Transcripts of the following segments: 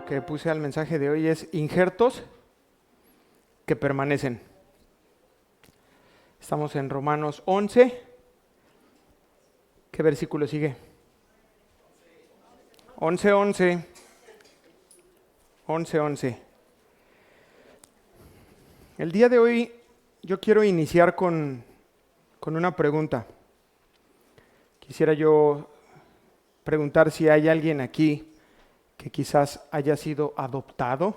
que puse al mensaje de hoy es injertos que permanecen. Estamos en Romanos 11. ¿Qué versículo sigue? 11:11. 11:11. El día de hoy yo quiero iniciar con una pregunta. Quisiera yo preguntar si hay alguien aquí que quizás haya sido adoptado.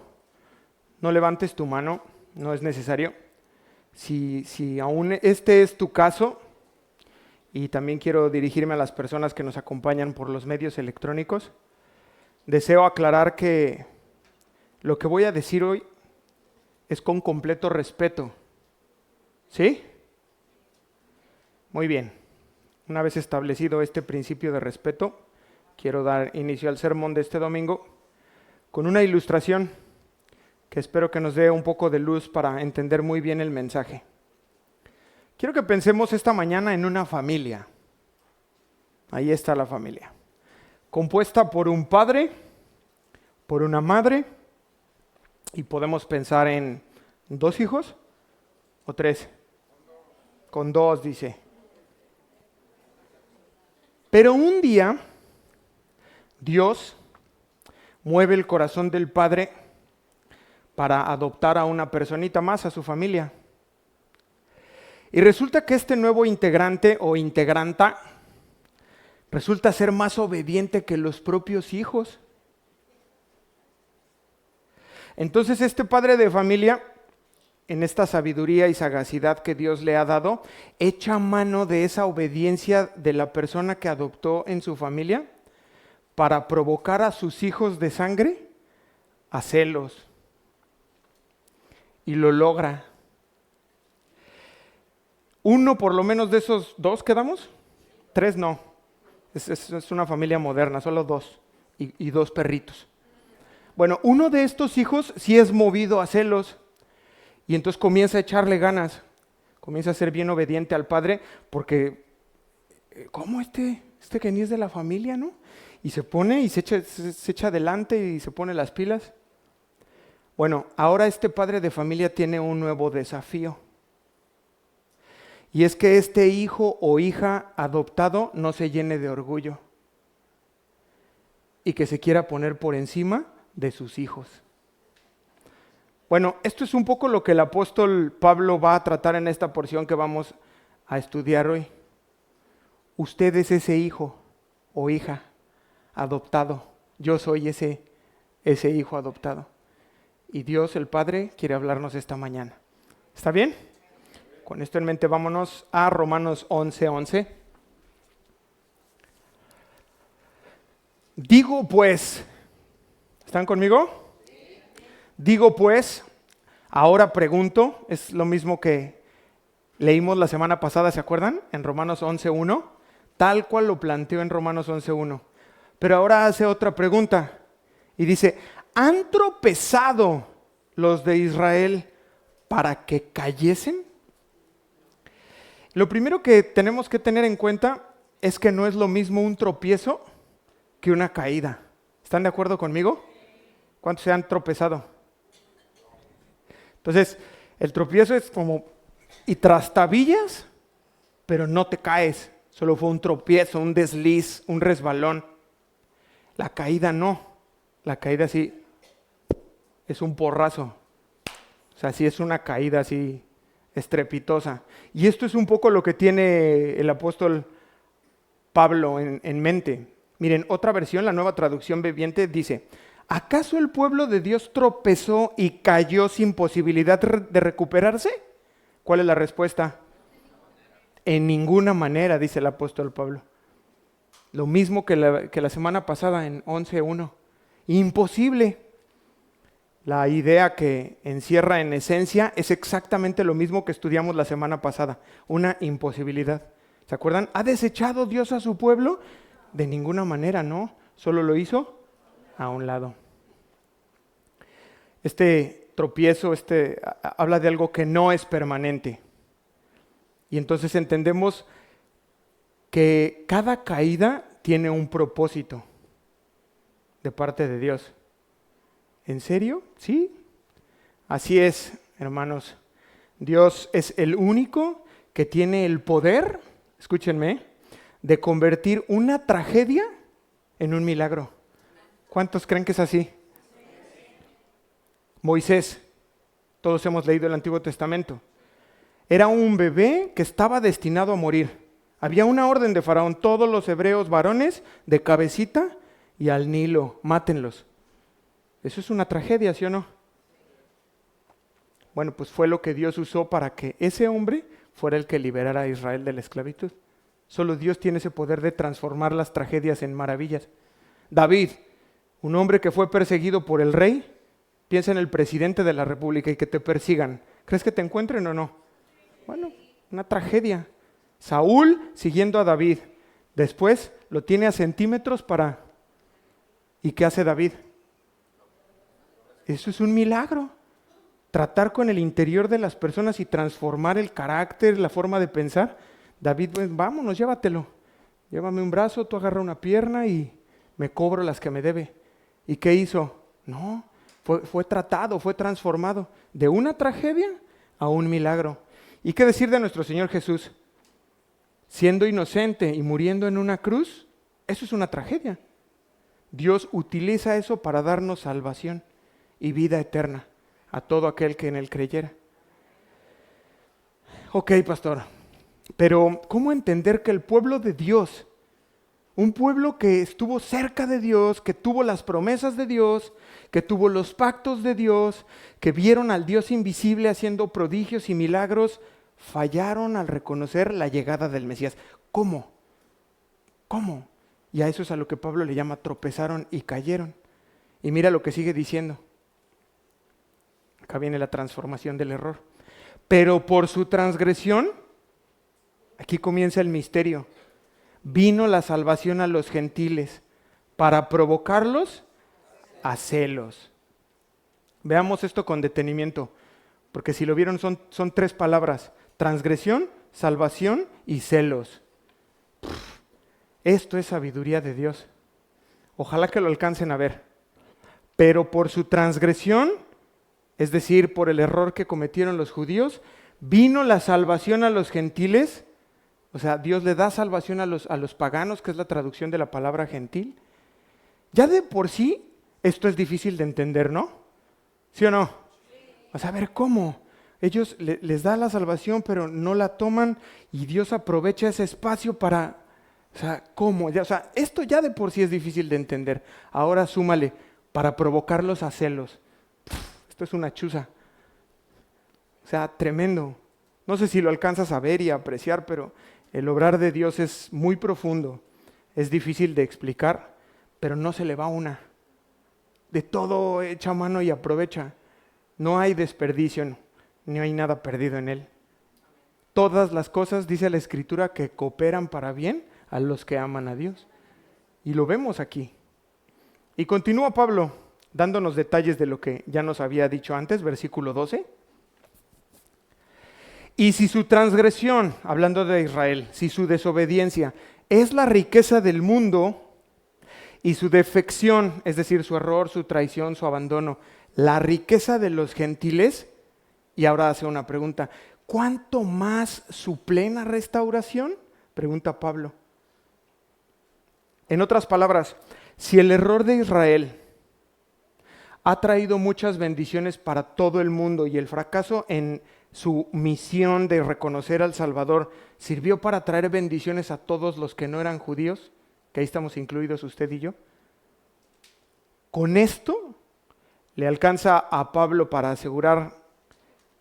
No levantes tu mano, no es necesario. Si aún este es tu caso, y también quiero dirigirme a las personas que nos acompañan por los medios electrónicos, deseo aclarar que lo que voy a decir hoy es con completo respeto. ¿Sí? Muy bien. Una vez establecido este principio de respeto, quiero dar inicio al sermón de este domingo con una ilustración que espero que nos dé un poco de luz para entender muy bien el mensaje. Quiero que pensemos esta mañana en una familia. Ahí está la familia. Compuesta por un padre, por una madre, y podemos pensar en 2 hijos o 3. Con 2, dice. Pero un día, Dios mueve el corazón del padre para adoptar a una personita más a su familia. Y resulta que este nuevo integrante o integranta resulta ser más obediente que los propios hijos. Entonces este padre de familia, en esta sabiduría y sagacidad que Dios le ha dado, echa mano de esa obediencia de la persona que adoptó en su familia para provocar a sus hijos de sangre a celos. Y lo logra. Uno por lo menos de esos 2 quedamos, 3 no. Es una familia moderna, solo 2 y 2 perritos. Bueno, uno de estos hijos sí es movido a celos y entonces comienza a echarle ganas, comienza a ser bien obediente al padre porque, ¿cómo este que ni es de la familia, no? Y se pone y se echa adelante y se pone las pilas. Bueno, ahora este padre de familia tiene un nuevo desafío. Y es que este hijo o hija adoptado no se llene de orgullo y que se quiera poner por encima de sus hijos. Bueno, esto es un poco lo que el apóstol Pablo va a tratar en esta porción que vamos a estudiar hoy. Usted es ese hijo o hija adoptado. Yo soy ese hijo adoptado. Y Dios, el Padre, quiere hablarnos esta mañana. ¿Está bien? Con esto en mente, vámonos a Romanos 11:11. Digo pues, ¿están conmigo? Digo pues, ahora pregunto, es lo mismo que leímos la semana pasada, ¿se acuerdan? En Romanos 11:1, tal cual lo planteó en Romanos 11:1. Pero ahora hace otra pregunta y dice, ¿han tropezado los de Israel para que cayesen? Lo primero que tenemos que tener en cuenta es que no es lo mismo un tropiezo que una caída. ¿Están de acuerdo conmigo? ¿Cuántos se han tropezado? Entonces, el tropiezo es como, y trastabillas, pero no te caes. Solo fue un tropiezo, un desliz, un resbalón. La caída no. La caída sí es un porrazo. O sea, sí es una caída así estrepitosa. Y esto es un poco lo que tiene el apóstol Pablo en mente. Miren, otra versión, la Nueva Traducción Viviente, dice, ¿acaso el pueblo de Dios tropezó y cayó sin posibilidad de recuperarse? ¿Cuál es la respuesta? En ninguna manera, dice el apóstol Pablo. Lo mismo que la semana pasada en 11:1. Imposible. La idea que encierra en esencia es exactamente lo mismo que estudiamos la semana pasada, una imposibilidad. ¿Se acuerdan? ¿Ha desechado Dios a su pueblo? De ninguna manera, no. Solo lo hizo a un lado. Este tropiezo habla de algo que no es permanente. Y entonces entendemos que cada caída tiene un propósito de parte de Dios. ¿En serio? ¿Sí? Así es, hermanos. Dios es el único que tiene el poder, escúchenme, de convertir una tragedia en un milagro. ¿Cuántos creen que es así? Moisés, todos hemos leído el Antiguo Testamento. Era un bebé que estaba destinado a morir. Había una orden de Faraón, todos los hebreos varones de cabecita y al Nilo, mátenlos. Eso es una tragedia, ¿sí o no? Bueno, pues fue lo que Dios usó para que ese hombre fuera el que liberara a Israel de la esclavitud. Solo Dios tiene ese poder de transformar las tragedias en maravillas. David, un hombre que fue perseguido por el rey, piensa en el presidente de la república y que te persigan. ¿Crees que te encuentren o no? Bueno, una tragedia. Saúl siguiendo a David. Después lo tiene a centímetros para... ¿Y qué hace David? Eso es un milagro. Tratar con el interior de las personas y transformar el carácter, la forma de pensar. David, pues, vámonos, llévatelo. Llévame un brazo, tú agarra una pierna y me cobro las que me debe. ¿Y qué hizo? No, fue tratado, fue transformado de una tragedia a un milagro. ¿Y qué decir de nuestro Señor Jesús? Siendo inocente y muriendo en una cruz, eso es una tragedia. Dios utiliza eso para darnos salvación y vida eterna a todo aquel que en Él creyera. Ok, pastor, pero ¿cómo entender que el pueblo de Dios, un pueblo que estuvo cerca de Dios, que tuvo las promesas de Dios, que tuvo los pactos de Dios, que vieron al Dios invisible haciendo prodigios y milagros, fallaron al reconocer la llegada del Mesías? ¿Cómo? ¿Cómo? Y a eso es a lo que Pablo le llama tropezaron y cayeron. Y mira lo que sigue diciendo. Acá viene la transformación del error. Pero por su transgresión, aquí comienza el misterio, vino la salvación a los gentiles para provocarlos a celos. Veamos esto con detenimiento, porque si lo vieron son tres palabras: transgresión, salvación y celos. Esto es sabiduría de Dios. Ojalá que lo alcancen a ver. Pero por su transgresión, es decir, por el error que cometieron los judíos, vino la salvación a los gentiles. O sea, Dios le da salvación a los paganos, que es la traducción de la palabra gentil. Ya de por sí, esto es difícil de entender, ¿no? ¿Sí o no? O sea, a ver, ¿cómo? Ellos les da la salvación, pero no la toman y Dios aprovecha ese espacio para... O sea, ¿cómo? O sea, esto ya de por sí es difícil de entender. Ahora súmale, para provocarlos a celos. Esto es una chuza. O sea, tremendo. No sé si lo alcanzas a ver y a apreciar, pero el obrar de Dios es muy profundo. Es difícil de explicar, pero no se le va una. De todo echa mano y aprovecha. No hay desperdicio, ni hay nada perdido en Él. Todas las cosas, dice la Escritura, que cooperan para bien a los que aman a Dios. Y lo vemos aquí. Y continúa Pablo dándonos detalles de lo que ya nos había dicho antes, versículo 12. Y si su transgresión, hablando de Israel, si su desobediencia es la riqueza del mundo, y su defección, es decir, su error, su traición, su abandono, la riqueza de los gentiles, y ahora hace una pregunta: ¿cuánto más su plena restauración? Pregunta Pablo. En otras palabras, si el error de Israel ha traído muchas bendiciones para todo el mundo y el fracaso en su misión de reconocer al Salvador sirvió para traer bendiciones a todos los que no eran judíos, que ahí estamos incluidos usted y yo, con esto le alcanza a Pablo para asegurar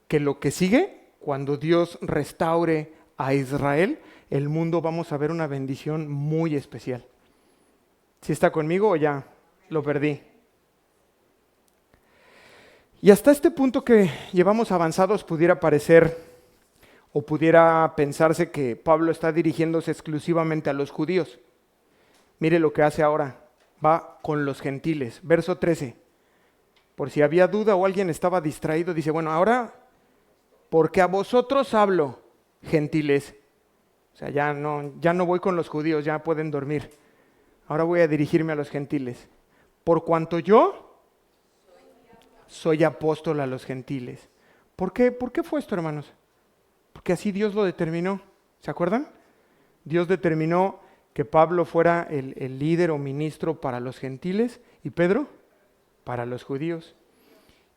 que lo que sigue, cuando Dios restaure a Israel, el mundo vamos a ver una bendición muy especial. ¿Sí está conmigo o ya lo perdí? Y hasta este punto que llevamos avanzados pudiera parecer o pudiera pensarse que Pablo está dirigiéndose exclusivamente a los judíos. Mire lo que hace ahora, va con los gentiles. Verso 13. Por si había duda o alguien estaba distraído, dice, bueno, ahora, porque a vosotros hablo, gentiles. O sea, ya no voy con los judíos, ya pueden dormir. Ahora voy a dirigirme a los gentiles. Por cuanto yo soy apóstol a los gentiles. ¿Por qué? ¿Por qué fue esto, hermanos? Porque así Dios lo determinó. ¿Se acuerdan? Dios determinó que Pablo fuera el líder o ministro para los gentiles y Pedro para los judíos.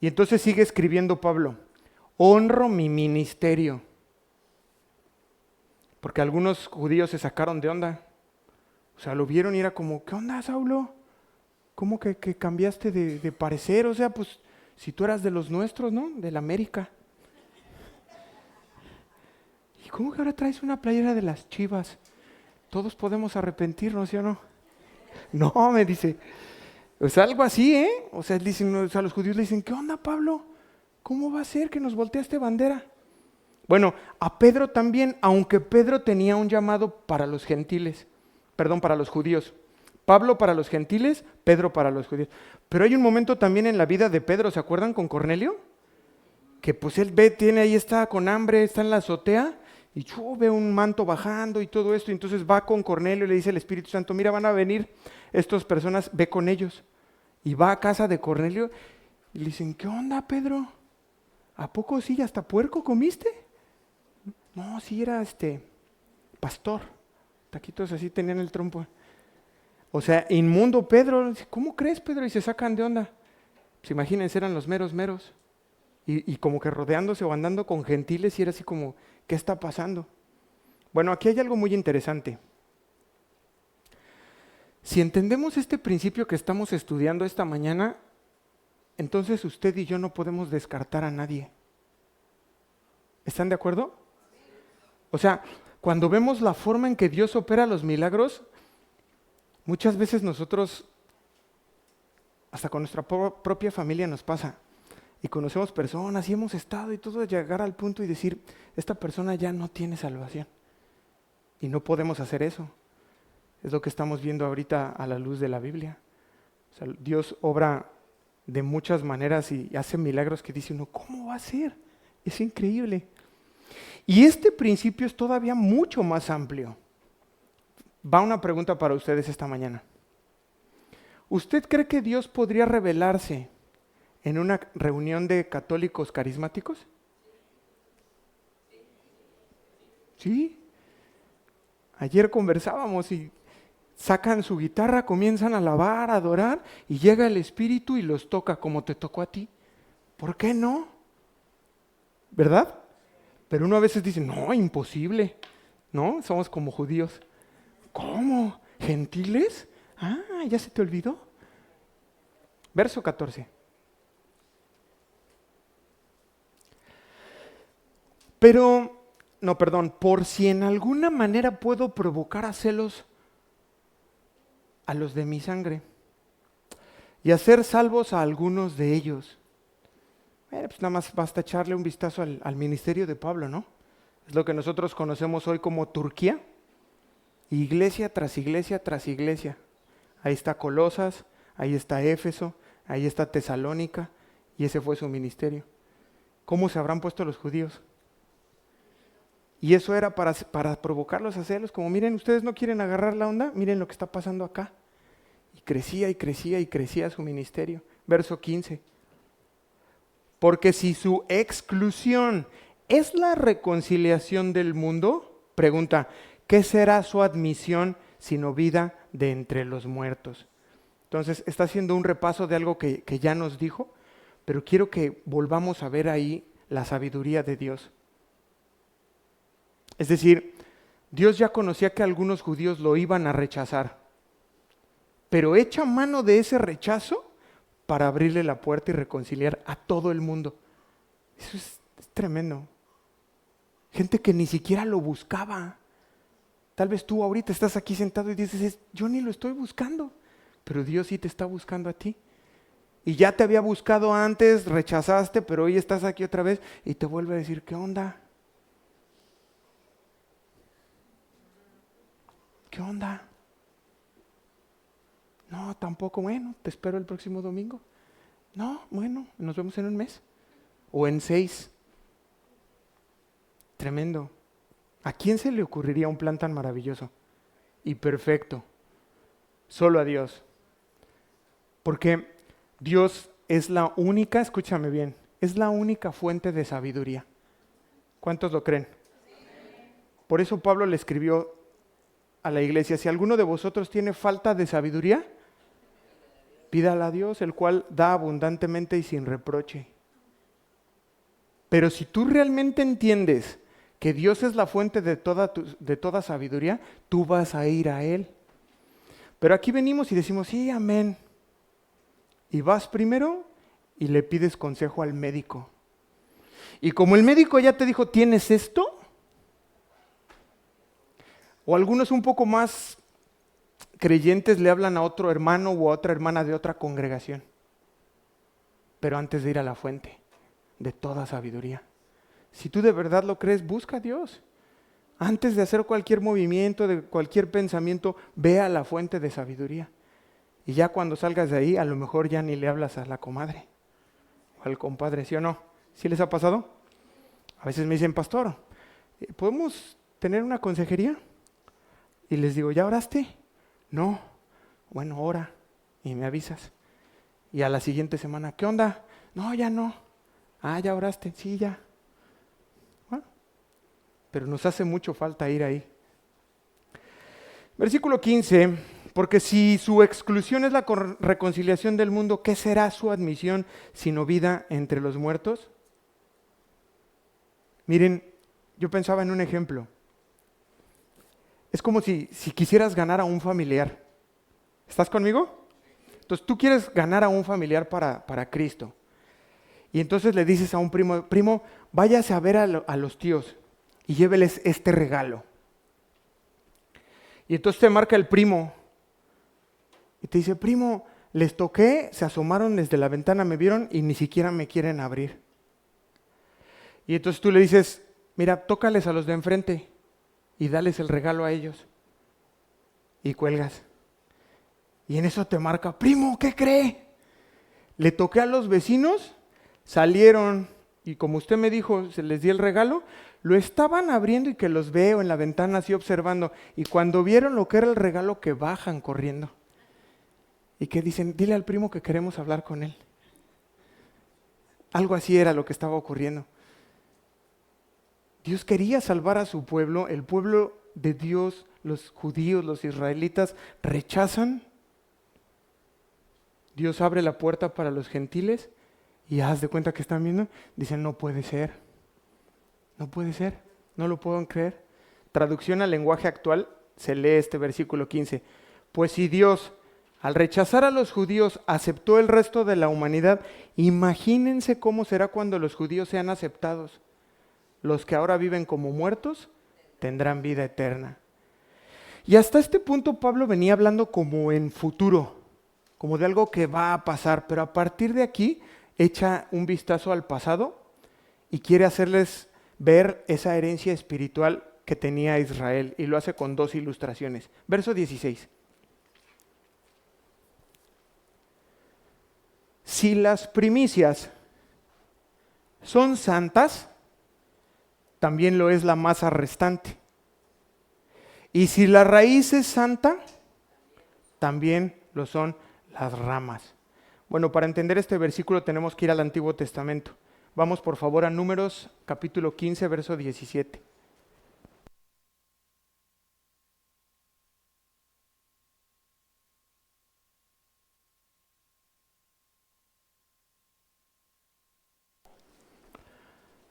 Y entonces sigue escribiendo Pablo, honro mi ministerio. Porque algunos judíos se sacaron de onda. O sea, lo vieron y era como, ¿qué onda, Saulo? ¿Cómo que cambiaste de parecer? O sea, pues si tú eras de los nuestros, ¿no? De la América. ¿Y cómo que ahora traes una playera de las Chivas? Todos podemos arrepentirnos, ¿sí o no? No, me dice. O sea, algo así, ¿eh? O sea, los judíos le dicen, ¿qué onda, Pablo? ¿Cómo va a ser que nos volteaste bandera? Bueno, a Pedro también, aunque Pedro tenía un llamado para los gentiles, para los judíos. Pablo para los gentiles, Pedro para los judíos. Pero hay un momento también en la vida de Pedro, ¿se acuerdan con Cornelio? Que pues él ahí está con hambre, está en la azotea, y ve un manto bajando y todo esto, y entonces va con Cornelio y le dice el Espíritu Santo, mira, van a venir estas personas, ve con ellos. Y va a casa de Cornelio y le dicen, ¿qué onda, Pedro? ¿A poco sí, hasta puerco comiste? No, sí era pastor, taquitos así tenían el trompo. O sea, inmundo Pedro, ¿cómo crees, Pedro? Y se sacan de onda. Pues imagínense, eran los meros. Y como que rodeándose o andando con gentiles y era así como, ¿qué está pasando? Bueno, aquí hay algo muy interesante. Si entendemos este principio que estamos estudiando esta mañana, entonces usted y yo no podemos descartar a nadie. ¿Están de acuerdo? O sea, cuando vemos la forma en que Dios opera los milagros, muchas veces nosotros, hasta con nuestra propia familia nos pasa, y conocemos personas y hemos estado y todo, llegar al punto y decir, esta persona ya no tiene salvación. Y no podemos hacer eso. Es lo que estamos viendo ahorita a la luz de la Biblia. O sea, Dios obra de muchas maneras y hace milagros que dice uno, ¿cómo va a ser? Es increíble. Y este principio es todavía mucho más amplio. Va una pregunta para ustedes esta mañana. ¿Usted cree que Dios podría revelarse en una reunión de católicos carismáticos? Sí. Ayer conversábamos y sacan su guitarra, comienzan a alabar, a adorar, y llega el Espíritu y los toca como te tocó a ti. ¿Por qué no? ¿Verdad? Pero uno a veces dice, no, imposible. ¿No? Somos como judíos. ¿Cómo? ¿Gentiles? Ah, ¿ya se te olvidó? Verso 14. Por si en alguna manera puedo provocar a celos a los de mi sangre y hacer salvos a algunos de ellos. Pues nada más basta echarle un vistazo al ministerio de Pablo, ¿no? Es lo que nosotros conocemos hoy como Turquía, iglesia tras iglesia tras iglesia. Ahí está Colosas, ahí está Éfeso, ahí está Tesalónica, y ese fue su ministerio. ¿Cómo se habrán puesto los judíos? Y eso era para provocarlos a celos, como miren, ustedes no quieren agarrar la onda, miren lo que está pasando acá. Y crecía y crecía y crecía su ministerio. Verso 15. Porque si su exclusión es la reconciliación del mundo, pregunta, ¿qué será su admisión sino vida de entre los muertos? Entonces está haciendo un repaso de algo que ya nos dijo, pero quiero que volvamos a ver ahí la sabiduría de Dios. Es decir, Dios ya conocía que algunos judíos lo iban a rechazar, pero echa mano de ese rechazo para abrirle la puerta y reconciliar a todo el mundo. Eso es tremendo. Gente que ni siquiera lo buscaba. Tal vez tú ahorita estás aquí sentado y dices, yo ni lo estoy buscando, pero Dios sí te está buscando a ti. Y ya te había buscado antes, rechazaste, pero hoy estás aquí otra vez y te vuelve a decir, ¿qué onda? ¿Qué onda? No, tampoco, bueno, te espero el próximo domingo. No, bueno, nos vemos en un mes. O en 6. Tremendo. ¿A quién se le ocurriría un plan tan maravilloso y perfecto? Solo a Dios. Porque Dios es la única, escúchame bien, es la única fuente de sabiduría. ¿Cuántos lo creen? Por eso Pablo le escribió a la iglesia: si alguno de vosotros tiene falta de sabiduría, pídala a Dios, el cual da abundantemente y sin reproche. Pero si tú realmente entiendes que Dios es la fuente de toda sabiduría, tú vas a ir a Él. Pero aquí venimos y decimos, sí, amén. Y vas primero y le pides consejo al médico. Y como el médico ya te dijo, ¿tienes esto? O algunos un poco más creyentes le hablan a otro hermano o a otra hermana de otra congregación. Pero antes de ir a la fuente de toda sabiduría. Si tú de verdad lo crees, busca a Dios. Antes de hacer cualquier movimiento, de cualquier pensamiento, ve a la fuente de sabiduría. Y ya cuando salgas de ahí, a lo mejor ya ni le hablas a la comadre o al compadre, ¿sí o no? ¿Sí les ha pasado? A veces me dicen, pastor, ¿podemos tener una consejería? Y les digo, ¿ya oraste? No. Bueno, ora y me avisas. Y a la siguiente semana, ¿qué onda? No, ya no. Ah, ¿ya oraste? Sí, ya. Bueno, pero nos hace mucho falta ir ahí. Versículo 15, porque si su exclusión es la reconciliación del mundo, ¿qué será su admisión sino vida entre los muertos? Miren, yo pensaba en un ejemplo. Es como si quisieras ganar a un familiar. ¿Estás conmigo? Entonces tú quieres ganar a un familiar para Cristo. Y entonces le dices a un primo, primo, váyase a ver a los tíos y lléveles este regalo. Y entonces te marca el primo y te dice, primo, les toqué, se asomaron desde la ventana, me vieron y ni siquiera me quieren abrir. Y entonces tú le dices, mira, tócales a los de enfrente y dales el regalo a ellos. Y cuelgas. Y en eso te marca, primo, ¿qué cree? Le toqué a los vecinos, salieron y como usted me dijo, se les di el regalo, lo estaban abriendo y que los veo en la ventana así observando. Y cuando vieron lo que era el regalo, que bajan corriendo. Y que dicen, dile al primo que queremos hablar con él. Algo así era lo que estaba ocurriendo. Dios quería salvar a su pueblo, el pueblo de Dios, los judíos, los israelitas, rechazan. Dios abre la puerta para los gentiles y haz de cuenta que están viendo, dicen, no puede ser, no lo puedo creer. Traducción al lenguaje actual, se lee este versículo 15. Pues si Dios, al rechazar a los judíos, aceptó el resto de la humanidad, imagínense cómo será cuando los judíos sean aceptados. Los que ahora viven como muertos tendrán vida eterna. Y hasta este punto Pablo venía hablando como en futuro, como de algo que va a pasar, pero a partir de aquí echa un vistazo al pasado y quiere hacerles ver esa herencia espiritual que tenía Israel, y lo hace con dos ilustraciones. Verso 16. Si las primicias son santas, también lo es la masa restante. Y si la raíz es santa, también lo son las ramas. Bueno, para entender este versículo tenemos que ir al Antiguo Testamento. Vamos por favor a Números capítulo 15, verso 17.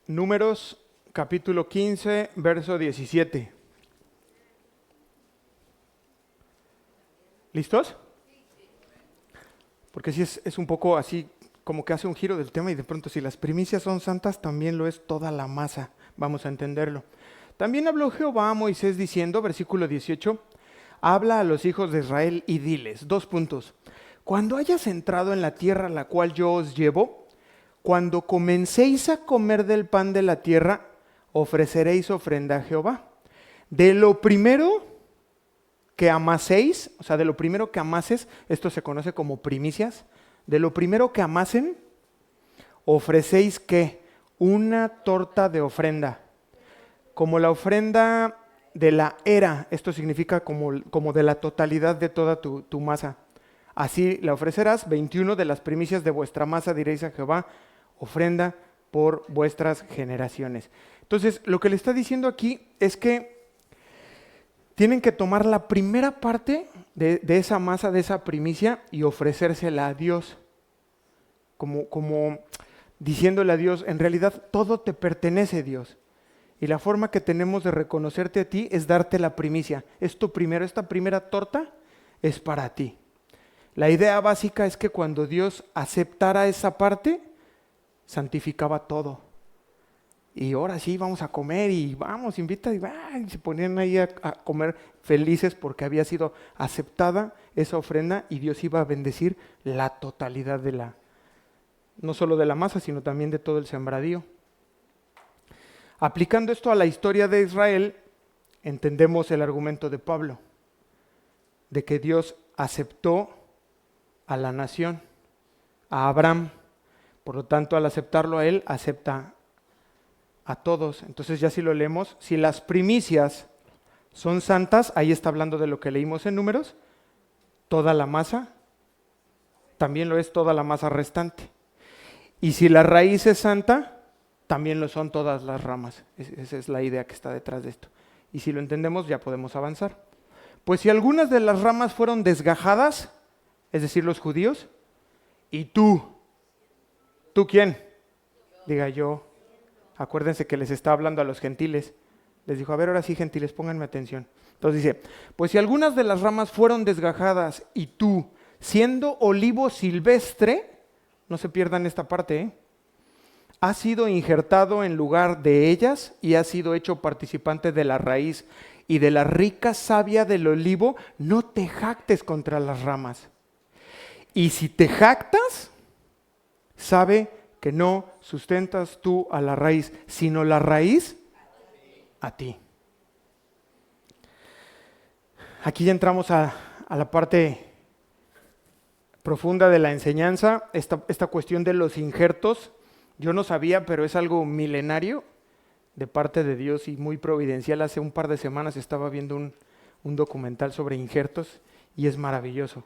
Números capítulo 15, verso 17. ¿Listos? Porque sí es un poco así, como que hace un giro del tema y de pronto si las primicias son santas, también lo es toda la masa. Vamos a entenderlo. También habló Jehová a Moisés diciendo, versículo 18, habla a los hijos de Israel y diles, 2 puntos. Cuando hayas entrado en la tierra a la cual yo os llevo, cuando comencéis a comer del pan de la tierra, ofreceréis ofrenda a Jehová. De lo primero que amaséis, o sea, de lo primero que amases, esto se conoce como primicias, de lo primero que amasen, ofrecéis ¿qué? Una torta de ofrenda, como la ofrenda de la era, esto significa como de la totalidad de toda tu masa. Así la ofrecerás, 21 de las primicias de vuestra masa diréis a Jehová, ofrenda por vuestras generaciones. Entonces, lo que le está diciendo aquí es que tienen que tomar la primera parte de esa masa, de esa primicia, y ofrecérsela a Dios. Como diciéndole a Dios, en realidad todo te pertenece, Dios. Y la forma que tenemos de reconocerte a ti es darte la primicia. Esto primero, esta primera torta es para ti. La idea básica es que cuando Dios aceptara esa parte, santificaba todo. Y ahora sí, vamos a comer y vamos, invita, y se ponían ahí a comer felices porque había sido aceptada esa ofrenda y Dios iba a bendecir la totalidad no solo de la masa, sino también de todo el sembradío. Aplicando esto a la historia de Israel, entendemos el argumento de Pablo, de que Dios aceptó a la nación, a Abraham. Por lo tanto, al aceptarlo a él, acepta a todos. Entonces ya si lo leemos, si las primicias son santas, ahí está hablando de lo que leímos en Números, toda la masa, también lo es toda la masa restante. Y si la raíz es santa, también lo son todas las ramas. Esa es la idea que está detrás de esto. Y si lo entendemos, ya podemos avanzar. Pues si algunas de las ramas fueron desgajadas, es decir, los judíos, y ¿tú quién? Diga yo. Acuérdense que les está hablando a los gentiles. Les dijo, a ver, ahora sí, gentiles, pónganme atención. Entonces dice, pues si algunas de las ramas fueron desgajadas y tú, siendo olivo silvestre, no se pierdan esta parte, has sido injertado en lugar de ellas y has sido hecho participante de la raíz y de la rica savia del olivo, no te jactes contra las ramas. Y si te jactas, sabe que no sustentas tú a la raíz, sino la raíz a ti. Aquí ya entramos a la parte profunda de la enseñanza, esta cuestión de los injertos. Yo no sabía, pero es algo milenario de parte de Dios y muy providencial. Hace un par de semanas estaba viendo un documental sobre injertos y es maravilloso.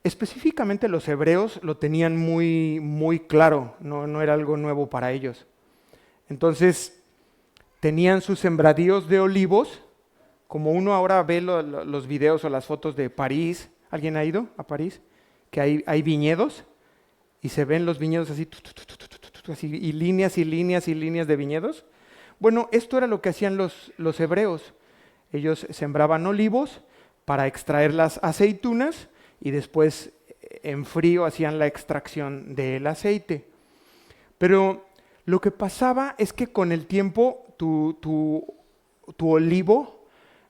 Específicamente los hebreos lo tenían muy, muy claro, no era algo nuevo para ellos. Entonces, tenían sus sembradíos de olivos, como uno ahora ve los videos o las fotos de París. ¿Alguien ha ido a París? Que hay viñedos y se ven los viñedos así, así, y líneas y líneas y líneas de viñedos. Bueno, esto era lo que hacían los hebreos. Ellos sembraban olivos para extraer las aceitunas y después en frío hacían la extracción del aceite. Pero lo que pasaba es que con el tiempo tu olivo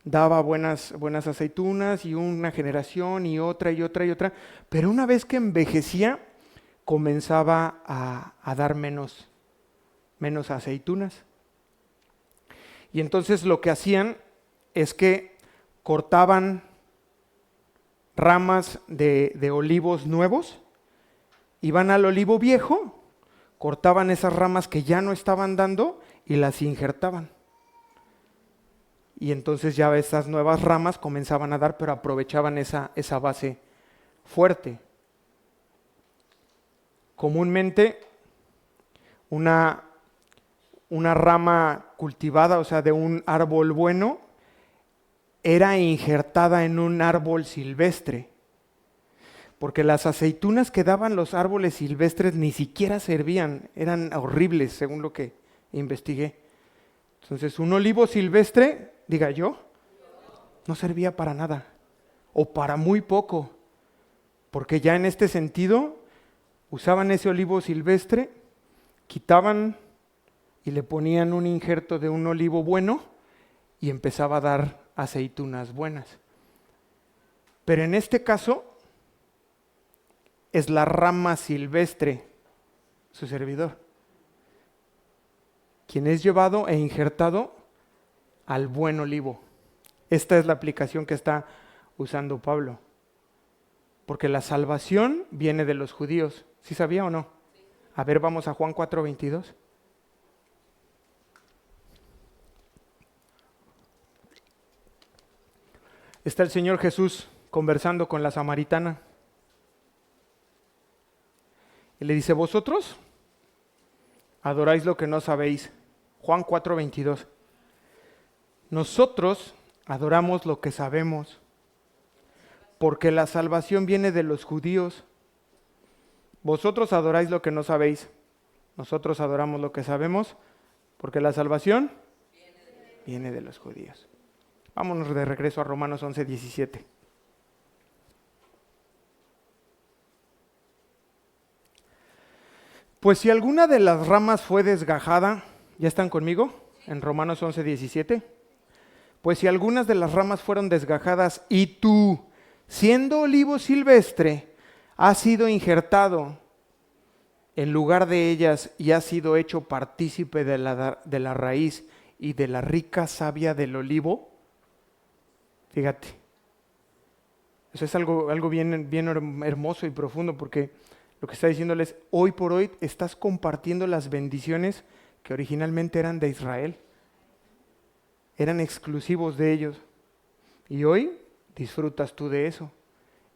daba buenas aceitunas y una generación y otra y otra y otra, pero una vez que envejecía comenzaba a dar menos aceitunas. Y entonces lo que hacían es que cortaban ramas de olivos nuevos, iban al olivo viejo, cortaban esas ramas que ya no estaban dando y las injertaban. Y entonces ya esas nuevas ramas comenzaban a dar, pero aprovechaban esa base fuerte. Comúnmente una rama cultivada, o sea, de un árbol bueno, era injertada en un árbol silvestre, porque las aceitunas que daban los árboles silvestres ni siquiera servían, eran horribles según lo que investigué. Entonces un olivo silvestre, diga yo, no servía para nada, o para muy poco, porque ya en este sentido usaban ese olivo silvestre, quitaban y le ponían un injerto de un olivo bueno y empezaba a dar aceitunas buenas. Pero en este caso es la rama silvestre, su servidor, quien es llevado e injertado al buen olivo. Esta es la aplicación que está usando Pablo. Porque la salvación viene de los judíos. ¿Sí sabía o no? A ver, vamos a Juan 4:22. Está el Señor Jesús conversando con la samaritana. Y le dice, vosotros adoráis lo que no sabéis. Juan 4:22. Nosotros adoramos lo que sabemos, porque la salvación viene de los judíos. Vosotros adoráis lo que no sabéis. Nosotros adoramos lo que sabemos, porque la salvación viene de los judíos. Vámonos de regreso a Romanos 11:17. Pues si alguna de las ramas fue desgajada, ¿ya están conmigo? En Romanos 11:17. Pues si algunas de las ramas fueron desgajadas y tú, siendo olivo silvestre, has sido injertado en lugar de ellas y has sido hecho partícipe de la raíz y de la rica savia del olivo. Fíjate, eso es algo bien hermoso y profundo, porque lo que está diciéndoles, hoy por hoy estás compartiendo las bendiciones que originalmente eran de Israel. Eran exclusivos de ellos. Y hoy disfrutas tú de eso.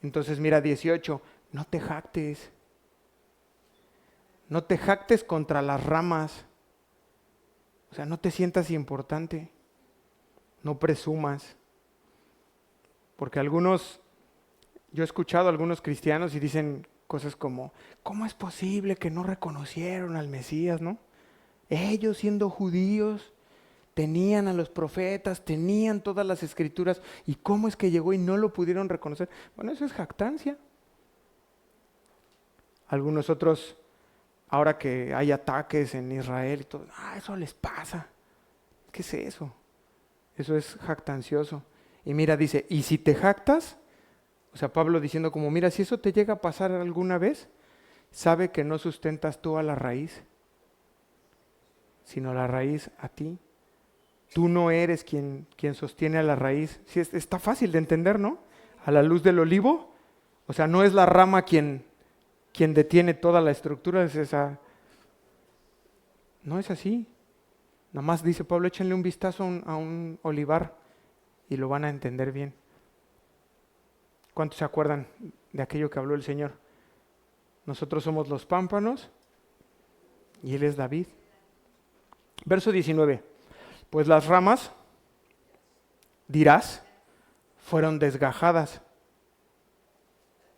Entonces mira 18, no te jactes. No te jactes contra las ramas. O sea, no te sientas importante. No presumas. Porque yo he escuchado a algunos cristianos y dicen cosas como, ¿cómo es posible que no reconocieron al Mesías, no? Ellos siendo judíos, tenían a los profetas, tenían todas las escrituras, ¿y cómo es que llegó y no lo pudieron reconocer? Bueno, eso es jactancia. Algunos otros, ahora que hay ataques en Israel y todo, eso les pasa. ¿Qué es eso? Eso es jactancioso. Y mira, dice, y si te jactas, o sea, Pablo diciendo como, mira, si eso te llega a pasar alguna vez, sabe que no sustentas tú a la raíz, sino la raíz a ti. Tú no eres quien sostiene a la raíz. Sí, está fácil de entender, ¿no? A la luz del olivo. O sea, no es la rama quien detiene toda la estructura, es esa. No es así. Nada más dice Pablo, échenle un vistazo a un olivar y lo van a entender bien. ¿Cuántos se acuerdan de aquello que habló el Señor? Nosotros somos los pámpanos y Él es David. Verso 19. Pues las ramas, dirás, fueron desgajadas.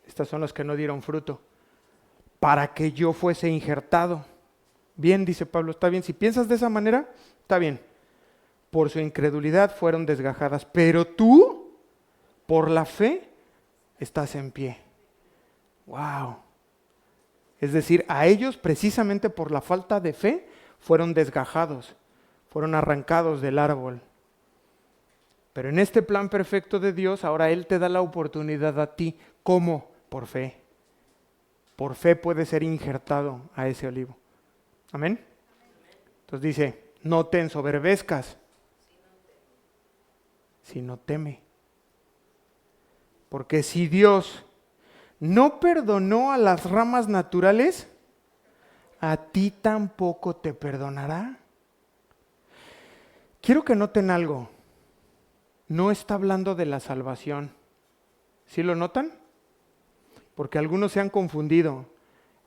Estas son las que no dieron fruto, para que yo fuese injertado. Bien, dice Pablo, está bien. Si piensas de esa manera, está bien. Por su incredulidad fueron desgajadas, pero tú, por la fe, estás en pie. ¡Wow! Es decir, a ellos, precisamente por la falta de fe, fueron desgajados. Fueron arrancados del árbol. Pero en este plan perfecto de Dios, ahora Él te da la oportunidad a ti. ¿Cómo? Por fe. Por fe puedes ser injertado a ese olivo. ¿Amén? Entonces dice, no te ensoberbezcas, sino teme. Porque si Dios no perdonó a las ramas naturales, a ti tampoco te perdonará. Quiero que noten algo. No está hablando de la salvación. ¿Sí lo notan? Porque algunos se han confundido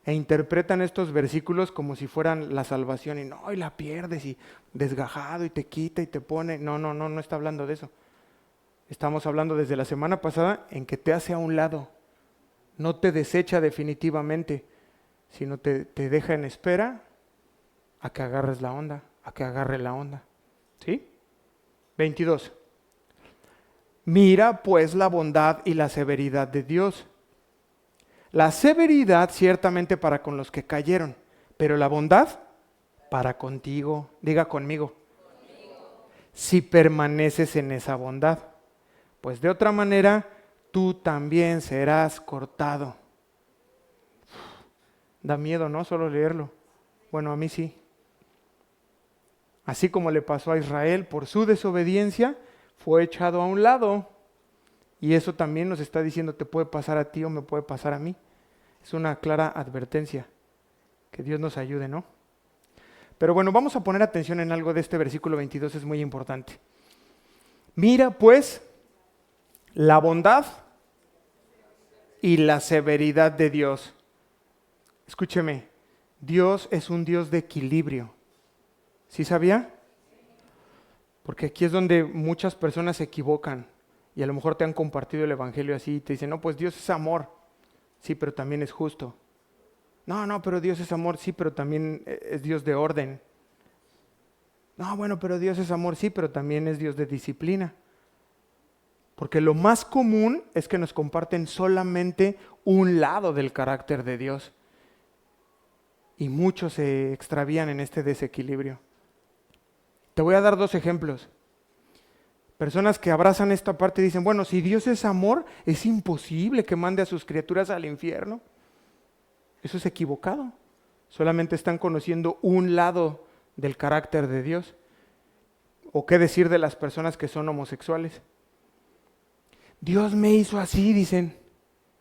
e interpretan estos versículos como si fueran la salvación y no, y la pierdes y desgajado y te quita y te pone. No está hablando de eso. Estamos hablando desde la semana pasada en que te hace a un lado. No te desecha definitivamente, sino te deja en espera a que agarres la onda, a que agarre la onda. ¿Sí? 22. Mira pues la bondad y la severidad de Dios. La severidad ciertamente para con los que cayeron, pero la bondad para contigo. Diga conmigo. Si permaneces en esa bondad, pues de otra manera tú también serás cortado. Da miedo, ¿no? Solo leerlo. Bueno, a mí sí. Así como le pasó a Israel, por su desobediencia, fue echado a un lado. Y eso también nos está diciendo, te puede pasar a ti o me puede pasar a mí. Es una clara advertencia. Que Dios nos ayude, ¿no? Pero bueno, vamos a poner atención en algo de este versículo 22, es muy importante. Mira pues la bondad y la severidad de Dios. Escúcheme, Dios es un Dios de equilibrio. ¿Sí sabía? Porque aquí es donde muchas personas se equivocan y a lo mejor te han compartido el evangelio así y te dicen, no, pues Dios es amor. Sí, pero también es justo. No, pero Dios es amor, sí, pero también es Dios de orden. No, bueno, pero Dios es amor, sí, pero también es Dios de disciplina. Porque lo más común es que nos comparten solamente un lado del carácter de Dios. Y muchos se extravían en este desequilibrio. Te voy a dar 2 ejemplos. Personas que abrazan esta parte y dicen, bueno, si Dios es amor, es imposible que mande a sus criaturas al infierno. Eso es equivocado. Solamente están conociendo un lado del carácter de Dios. ¿O qué decir de las personas que son homosexuales? Dios me hizo así, dicen.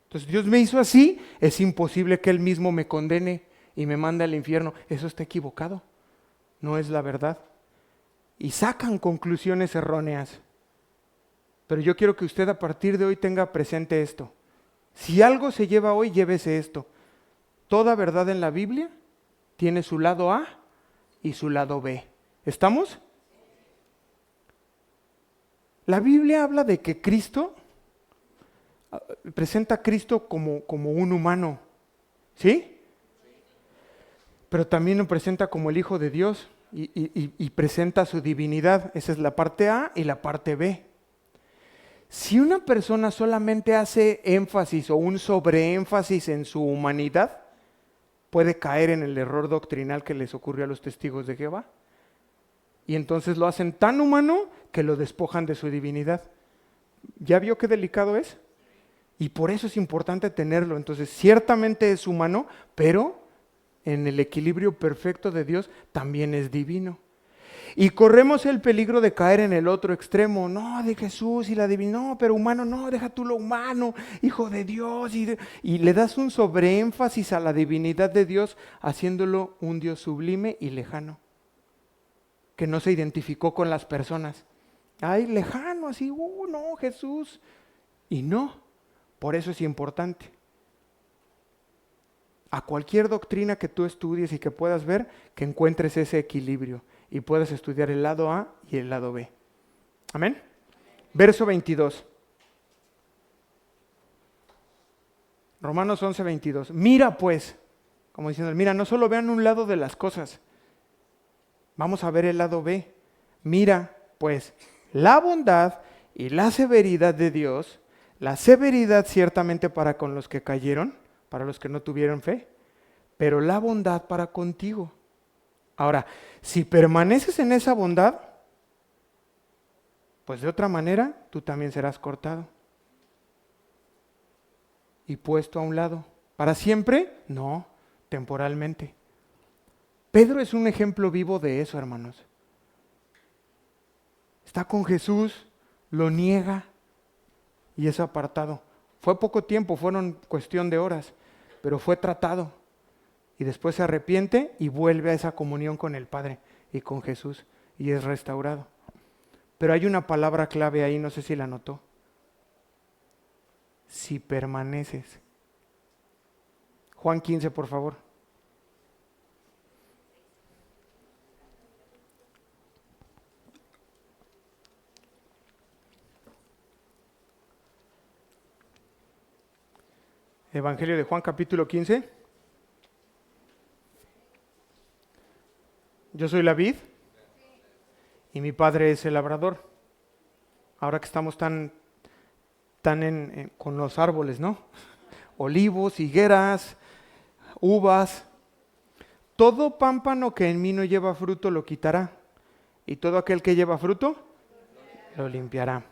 Entonces, Dios me hizo así, es imposible que Él mismo me condene y me mande al infierno. Eso está equivocado. No es la verdad. Y sacan conclusiones erróneas. Pero yo quiero que usted a partir de hoy tenga presente esto. Si algo se lleva hoy, llévese esto. Toda verdad en la Biblia tiene su lado A y su lado B. ¿Estamos? La Biblia habla de que Cristo presenta a Cristo como un humano, ¿sí? Pero también lo presenta como el Hijo de Dios y presenta su divinidad. Esa es la parte A y la parte B. Si una persona solamente hace énfasis o un sobreénfasis en su humanidad, puede caer en el error doctrinal que les ocurrió a los testigos de Jehová. Y entonces lo hacen tan humano que lo despojan de su divinidad. ¿Ya vio qué delicado es? Y por eso es importante tenerlo. Entonces, ciertamente es humano, pero en el equilibrio perfecto de Dios también es divino. Y corremos el peligro de caer en el otro extremo. No, de Jesús y la divinidad. No, pero humano, no, deja tú lo humano, hijo de Dios. Y le das un sobreénfasis a la divinidad de Dios, haciéndolo un Dios sublime y lejano, que no se identificó con las personas. Ay, lejano, así, no, Jesús. Y no, por eso es importante. A cualquier doctrina que tú estudies y que puedas ver, que encuentres ese equilibrio y puedas estudiar el lado A y el lado B. Amén. Verso 22. Romanos 11, 22. Mira pues, como diciendo, mira, no solo vean un lado de las cosas, vamos a ver el lado B. Mira pues, la bondad y la severidad de Dios, la severidad ciertamente para con los que cayeron, para los que no tuvieron fe, pero la bondad para contigo. Ahora, si permaneces en esa bondad, pues de otra manera tú también serás cortado y puesto a un lado. ¿Para siempre? No, temporalmente. Pedro es un ejemplo vivo de eso, hermanos. Está con Jesús, lo niega y es apartado. Fue poco tiempo, fueron cuestión de horas, pero fue tratado. Y después se arrepiente y vuelve a esa comunión con el Padre y con Jesús y es restaurado. Pero hay una palabra clave ahí, no sé si la notó. Si permaneces. Juan 15, por favor. Evangelio de Juan, capítulo 15. Yo soy la vid y mi padre es el labrador. Ahora que estamos tan con los árboles, ¿no? Olivos, higueras, uvas. Todo pámpano que en mí no lleva fruto lo quitará, y todo aquel que lleva fruto lo limpiará,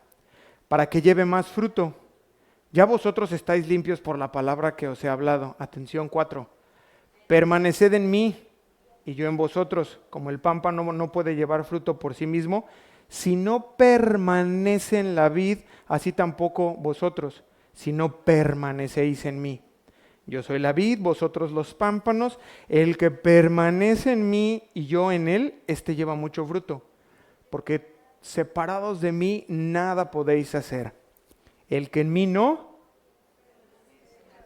para que lleve más fruto. Ya vosotros estáis limpios por la palabra que os he hablado. Atención 4. Permaneced en mí y yo en vosotros, como el pámpano no puede llevar fruto por sí mismo, si no permanece en la vid, así tampoco vosotros, si no permanecéis en mí. Yo soy la vid, vosotros los pámpanos, el que permanece en mí y yo en él, este lleva mucho fruto, porque separados de mí nada podéis hacer. El que en mí no,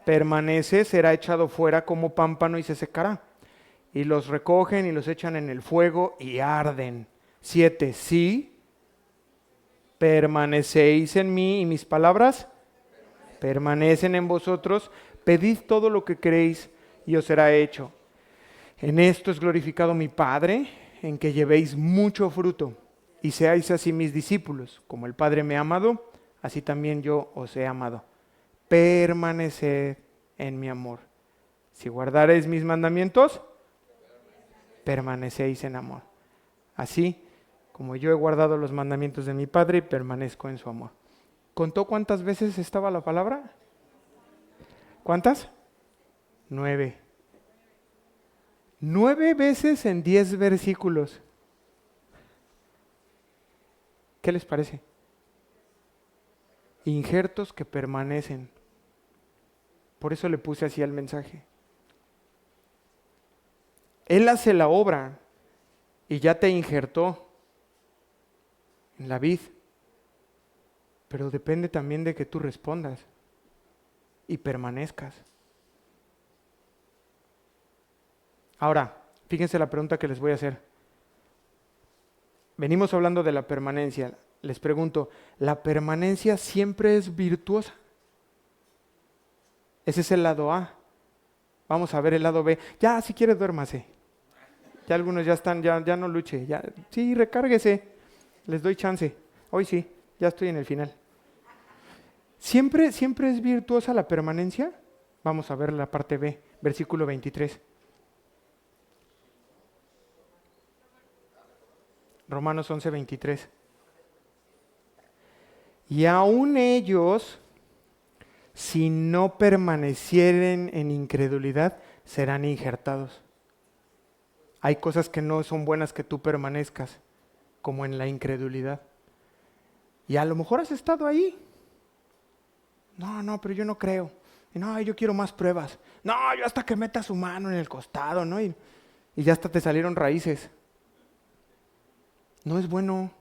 permanece, será echado fuera como pámpano y se secará. Y los recogen y los echan en el fuego y arden. 7. Si permanecéis en mí y mis palabras permanecen en vosotros, pedid todo lo que queréis y os será hecho. En esto es glorificado mi Padre, en que llevéis mucho fruto y seáis así mis discípulos. Como el Padre me ha amado, así también yo os he amado. Permaneced en mi amor. Si guardareis mis mandamientos, permanecéis en amor. Así como yo he guardado los mandamientos de mi Padre y permanezco en su amor. ¿Contó cuántas veces estaba la palabra? ¿Cuántas? 9. 9 veces en 10 versículos. ¿Qué les parece? Injertos que permanecen. Por eso le puse así al mensaje. Él hace la obra y ya te injertó en la vid. Pero depende también de que tú respondas y permanezcas. Ahora, fíjense la pregunta que les voy a hacer. Venimos hablando de la permanencia. Les pregunto, ¿la permanencia siempre es virtuosa? Ese es el lado A. Vamos a ver el lado B. Ya, si quiere, duérmase. Ya algunos ya están, ya no luche. Ya, sí, recárguese. Les doy chance. Hoy sí, ya estoy en el final. ¿Siempre es virtuosa la permanencia? Vamos a ver la parte B, versículo 23. Romanos 11, 23. Y aun ellos, si no permanecieren en incredulidad, serán injertados. Hay cosas que no son buenas que tú permanezcas, como en la incredulidad. Y a lo mejor has estado ahí. No, pero yo no creo. No, yo quiero más pruebas. No, yo hasta que meta su mano en el costado, ¿no? Y ya hasta te salieron raíces. No es bueno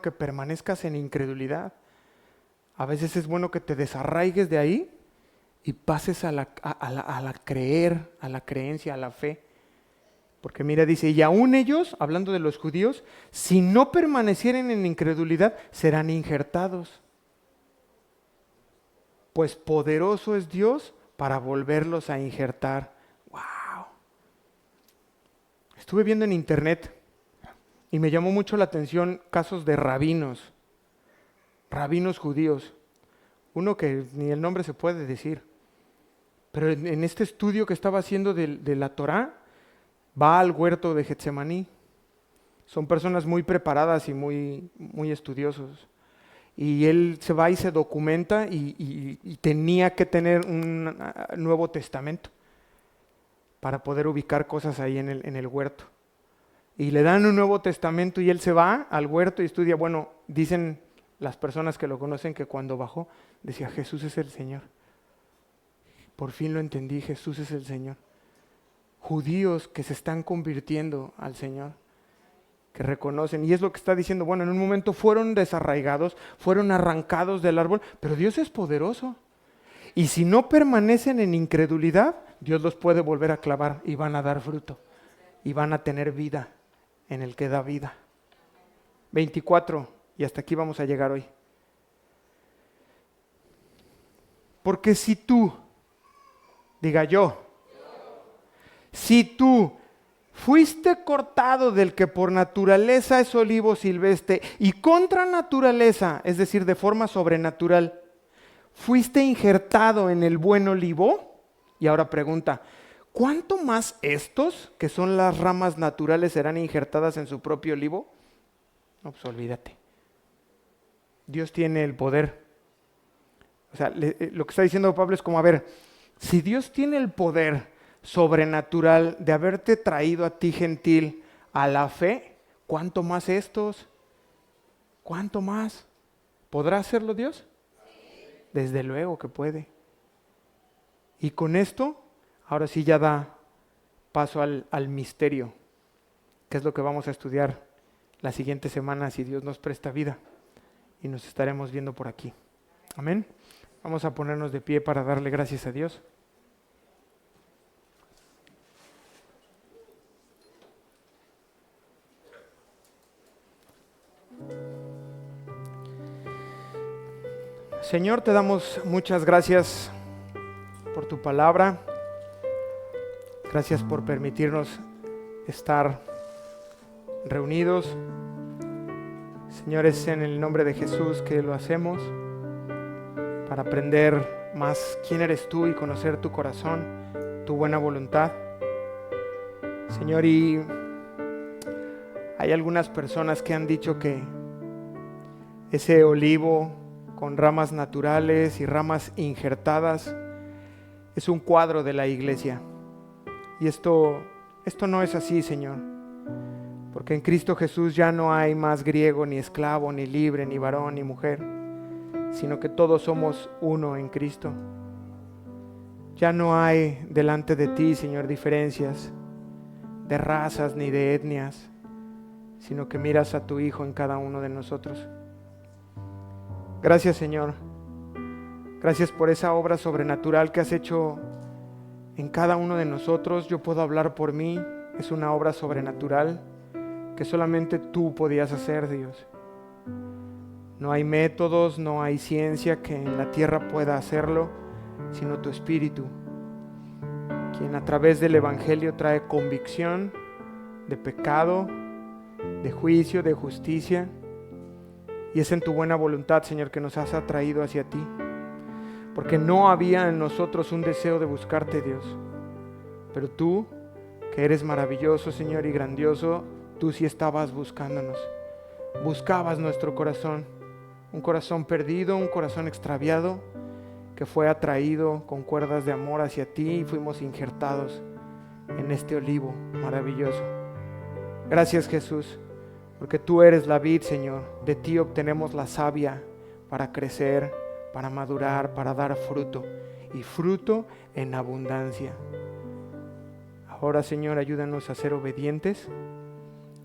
que permanezcas en incredulidad. A veces es bueno que te desarraigues de ahí y pases a la creer, a la creencia, a la fe. Porque mira, dice, y aún ellos, hablando de los judíos, si no permanecieren en incredulidad, serán injertados. Pues poderoso es Dios para volverlos a injertar. ¡Wow! Estuve viendo en internet y me llamó mucho la atención casos de rabinos judíos. Uno que ni el nombre se puede decir. Pero en este estudio que estaba haciendo de la Torá, va al huerto de Getsemaní. Son personas muy preparadas y muy estudiosos. Y él se va y se documenta y tenía que tener un Nuevo Testamento para poder ubicar cosas ahí en el huerto. Y le dan un Nuevo Testamento y él se va al huerto y estudia. Bueno, dicen las personas que lo conocen que cuando bajó decía, Jesús es el Señor. Por fin lo entendí, Jesús es el Señor. Judíos que se están convirtiendo al Señor, que reconocen, y es lo que está diciendo, bueno, en un momento fueron desarraigados, fueron arrancados del árbol, pero Dios es poderoso. Y si no permanecen en incredulidad, Dios los puede volver a clavar y van a dar fruto. Y van a tener vida en el que da vida. 24, y hasta aquí vamos a llegar hoy. Porque si tú, diga yo, si tú fuiste cortado del que por naturaleza es olivo silvestre y contra naturaleza, es decir, de forma sobrenatural, fuiste injertado en el buen olivo, y ahora pregunta, ¿cuánto más estos, que son las ramas naturales, serán injertadas en su propio olivo? No, pues olvídate. Dios tiene el poder. O sea, lo que está diciendo Pablo es como, a ver, si Dios tiene el poder sobrenatural de haberte traído a ti, gentil, a la fe, ¿cuánto más estos? ¿Cuánto más? ¿Podrá hacerlo Dios? Desde luego que puede. Y con esto, ahora sí ya da paso al misterio, que es lo que vamos a estudiar la siguiente semana, si Dios nos presta vida, y nos estaremos viendo por aquí. Amén. Vamos a ponernos de pie para darle gracias a Dios. Señor, te damos muchas gracias por tu palabra. Gracias por permitirnos estar reunidos. Señor, es en el nombre de Jesús que lo hacemos, para aprender más quién eres tú y conocer tu corazón, tu buena voluntad. Señor, y hay algunas personas que han dicho que ese olivo con ramas naturales y ramas injertadas es un cuadro de la iglesia. Y esto no es así, Señor, porque en Cristo Jesús ya no hay más griego, ni esclavo, ni libre, ni varón, ni mujer, sino que todos somos uno en Cristo. Ya no hay delante de ti, Señor, diferencias de razas ni de etnias, sino que miras a tu Hijo en cada uno de nosotros. Gracias, Señor. Gracias por esa obra sobrenatural que has hecho en cada uno de nosotros. Yo puedo hablar por mí. Es una obra sobrenatural que solamente tú podías hacer, Dios. No hay métodos, no hay ciencia que en la tierra pueda hacerlo, sino tu Espíritu, quien a través del Evangelio trae convicción de pecado, de juicio, de justicia. Y es en tu buena voluntad, Señor, que nos has atraído hacia ti, porque no había en nosotros un deseo de buscarte, Dios. Pero tú, que eres maravilloso, Señor, y grandioso, tú sí estabas buscándonos. Buscabas nuestro corazón, un corazón perdido, un corazón extraviado, que fue atraído con cuerdas de amor hacia ti y fuimos injertados en este olivo maravilloso. Gracias, Jesús, porque tú eres la vid, Señor. De ti obtenemos la savia para crecer, para madurar, para dar fruto, y fruto en abundancia. Ahora, Señor, ayúdanos a ser obedientes,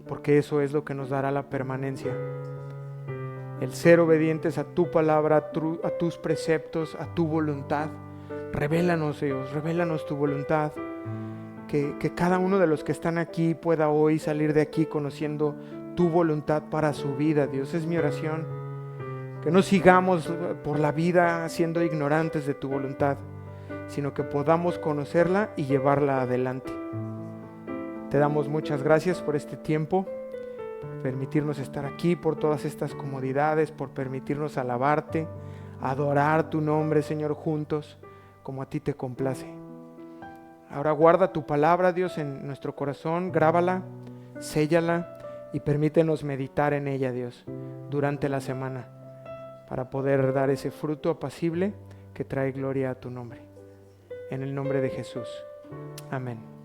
porque eso es lo que nos dará la permanencia. El ser obedientes a tu palabra, a tus preceptos, a tu voluntad. Revélanos, Dios, revélanos tu voluntad. Que cada uno de los que están aquí pueda hoy salir de aquí conociendo tu voluntad para su vida, Dios. Es mi oración. Que no sigamos por la vida siendo ignorantes de tu voluntad, sino que podamos conocerla y llevarla adelante. Te damos muchas gracias por este tiempo, por permitirnos estar aquí, por todas estas comodidades, por permitirnos alabarte, adorar tu nombre, Señor, juntos, como a ti te complace. Ahora guarda tu palabra, Dios, en nuestro corazón, grábala, séllala y permítenos meditar en ella, Dios, durante la semana, para poder dar ese fruto apacible que trae gloria a tu nombre. En el nombre de Jesús. Amén.